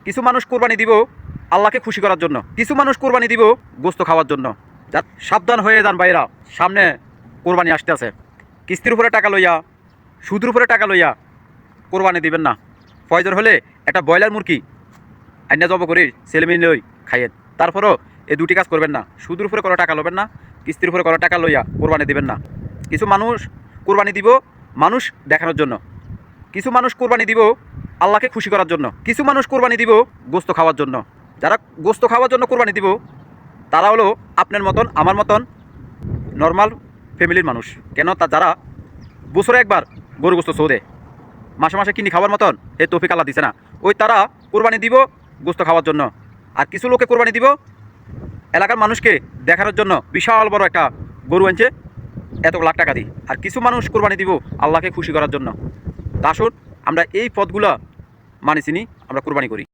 কিছু মানুষ কোরবানি দিব আল্লাহকে খুশি করার জন্য, কিছু মানুষ কোরবানি দিব গোস্ত খাওয়ার জন্য। যা সাবধান হয়ে যান ভাইরা, সামনে কোরবানি আসতে আছে। কিস্তির উপরে টাকা লইয়া, সুদের উপরে টাকা লইয়া কোরবানি দিবেন না। ফয়জর হলে একটা ব্রয়লার মুরগি আইনা জব করে ছেলেমেয়ে লই খাইয়েন, তারপরও এই দুটি কাজ করবেন না। সুদের উপরে কোনো টাকা লবেন না, কিস্তির উপরে কোনো টাকা লইয়া কোরবানি দিবেন না। কিছু মানুষ কোরবানি দিব মানুষ দেখানোর জন্য, কিছু মানুষ কোরবানি দিব আল্লাহকে খুশি করার জন্য, কিছু মানুষ কোরবানি দিব গোস্ত খাওয়ার জন্য। যারা গোস্ত খাওয়ার জন্য কোরবানি দিব তারা হলো আপনার মতন আমার মতন নর্মাল ফ্যামিলির মানুষ। কেন তা যারা বছরে একবার গরু গোস্ত সৌদে মাসে মাসে কিনি খাওয়ার মতন এ তৌফিক আল্লাহ দিছে না, ওই তারা কোরবানি দিব গোস্ত খাওয়ার জন্য। আর কিছু লোকে কোরবানি দিব এলাকার মানুষকে দেখানোর জন্য, বিশাল বড় একটা গরু আনছে এত লাখ টাকা দিই। আর কিছু মানুষ কোরবানি দিব আল্লাহকে খুশি করার জন্য। তা আসুন আমরা এই পথগুলো মানে চিনি, আমরা কোরবানি করি।